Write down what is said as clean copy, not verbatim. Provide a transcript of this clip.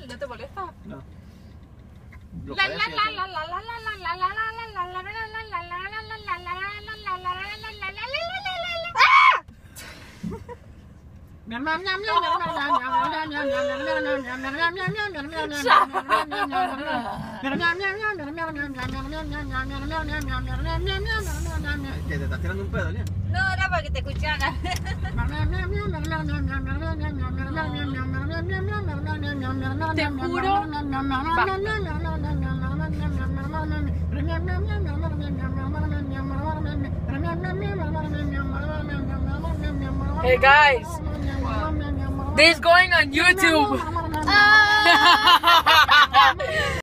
¿No te molesta? No. ¿Que te estás tirando un pedo, Lian? No, era para que te escuchara. Te juro. Hey guys, this is going on YouTube.